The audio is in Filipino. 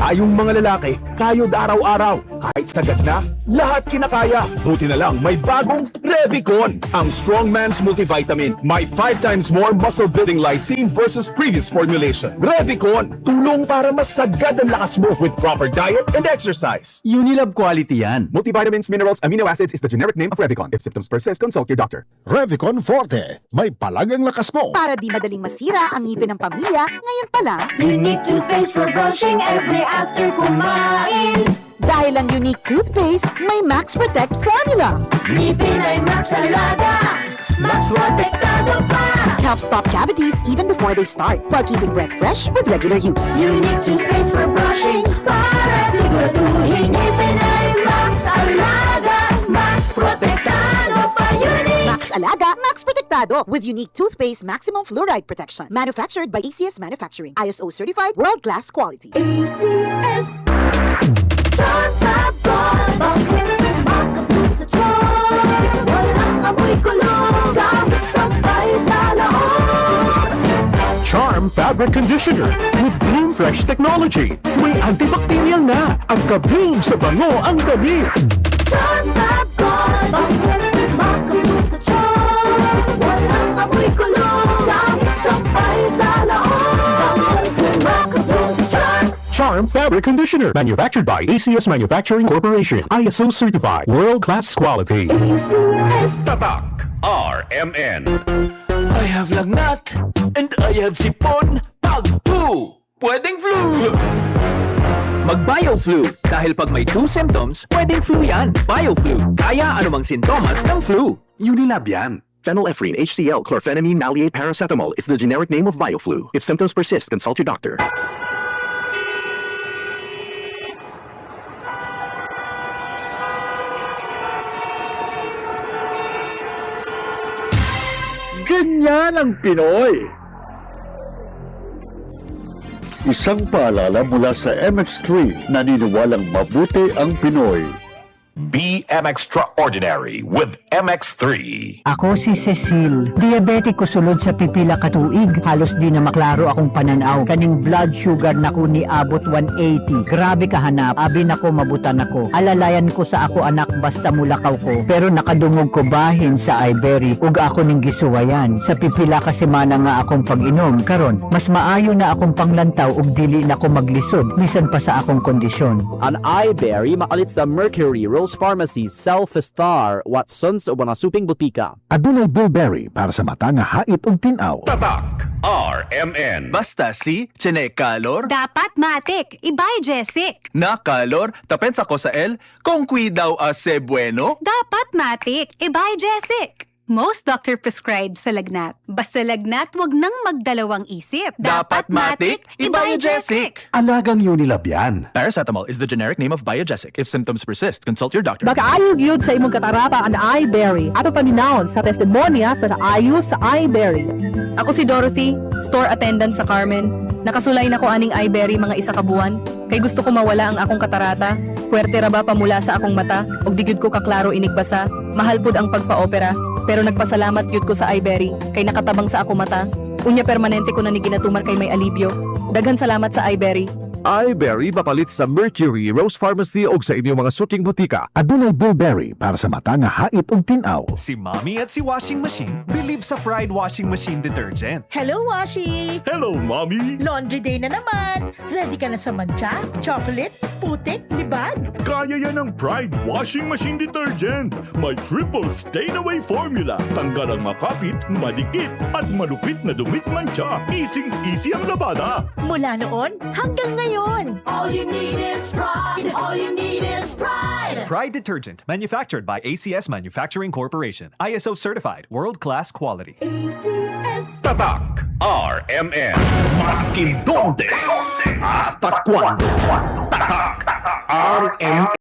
Tayong mga lalaki, kayod araw-araw. Kahit sagad na, lahat kinakaya. Buti na lang may bagong Revicon, ang Strongman's Multivitamin. May 5 times more muscle-building lysine versus previous formulation. Revicon, tulong para mas sagad ang lakas mo with proper diet and exercise. Unilab quality yan. Multivitamins, minerals, amino acids is the generic name of Revicon. If symptoms persist, consult your doctor. Revicon Forte, may palagang lakas mo. Para di madaling masira ang ngipin ng pamilya, ngayon pa lang, Unique toothpaste for brushing every after kumain. dahil ang unique toothpaste, may Max Protect formula. Ngipin ay Max Alaga, Max Protektado pa. Helps stop cavities even before they start, while keeping breath fresh with regular use. Unique toothpaste for brushing para siguraduhin ngipin ay Max Alaga, Max Protektado pa. Unique. Max Alaga, Max Protectado with unique toothpaste maximum fluoride protection. Manufactured by ACS Manufacturing. ISO certified world-class quality. ACS. Bakit makapag sa tiyan? Walang amoy kulong, gamit sabay sa lahon. Charm Fabric Conditioner with Bloom Fresh Technology. May antibacterial na ang ka-bloom sa bango ang damit. Bakit makapag sa tiyan? Walang amoy kulong, gamit sabay sa lahon. Bakit makapag sa tiyan? Charm Fabric Conditioner, manufactured by ACS Manufacturing Corporation. ISO certified, world-class quality. ACS. Tatak RMN. I have lagnat and I have sipon. Pag-flu! Pwedeng flu! Mag-BioFlu. Dahil pag may 2 symptoms, pwedeng flu yan. BioFlu. Kaya anumang sintomas ng flu. Unilab yan. Phenylephrine, HCl, chlorphenamine, maleate, paracetamol is the generic name of BioFlu. If symptoms persist, consult your doctor. Ganyan ang Pinoy. Isang paalala mula sa MX3, naniniwalang mabuti ang Pinoy. Be extraordinary with MX3. Ako si Cecil. Diabetic ko sulod sa pipila katuig. Halos di na maklaro akong pananaw. Kaning blood sugar nako ni abot 180. Grabe kahanap. Abi nako mabutan ako. Alalayan ko sa ako anak basta mulakaw ko. Pero nakadungog ko bahin sa iBerry. Ug ako ning gisuwayan. Sa pipila ka semana nga akong pag-inom. Karon, mas maayo na akong panglantaw ug dili na ko maglisod. Bisan pa sa akong kondisyon. An iBerry makalit sa Mercury, Rose Pharmacy, Self-Star, Watsons o mga suping butika. Adunay bilberry para sa mata nga hait ug tinaw. Tatak RMN. Basta si Kalor. Dapat matik, ibay Jessic. Na kalor, tapensa ko sa el, kung daw ase bueno. Dapat matik, ibay Jessic. Most doctor prescribe sa lagnat. Basta lagnat, wag nang magdalawang isip. Dapat matik, ibay Jessic. Alagang Unilab yan. Paracetamol is the generic name of Biogesic. If symptoms persist, consult your doctor. Mag-aayog yun sa imong katarata ang iBerry. Ato paminahon sa testimonya sa naayo sa iBerry. Ako si Dorothy, store attendant sa Carmen. Nakasulay na ko aning iBerry mga isa ka buwan. Kay gusto ko mawala ang akong katarata. Puwerte ra ba pamula sa akong mata? Og di gyud ko kaklaro inigbasa. Mahal pud ang pagpa-opera. Pero nagpasalamat yun ko sa iBerry. Kay nakatabang sa ako mata. Unya permanente ko na ni ginatumar kay may alibyo. Daghan salamat sa iBerry. iBerry mapalit sa Mercury, Rose Pharmacy o sa inyong mga suking butika. Adunay bilberry para sa mata nga hait ug tinaw. Si Mommy at si Washing Machine believe sa Pride Washing Machine Detergent. Hello, Washi! Hello, Mommy! Laundry day na naman! Ready ka na sa mancha, chocolate, putik, libag? Kaya yan ang Pride Washing Machine Detergent. May triple stain-away formula. Tanggal ang makapit, madikit, at malupit na dumit mancha. Easy ang labada. Mula noon hanggang ngayon. All you need is pride. All you need is pride. Pride Detergent, manufactured by ACS Manufacturing Corporation. ISO certified, world-class quality. ACS. Tatak RMN. Maskin donde hasta cuando. Tatak RMN.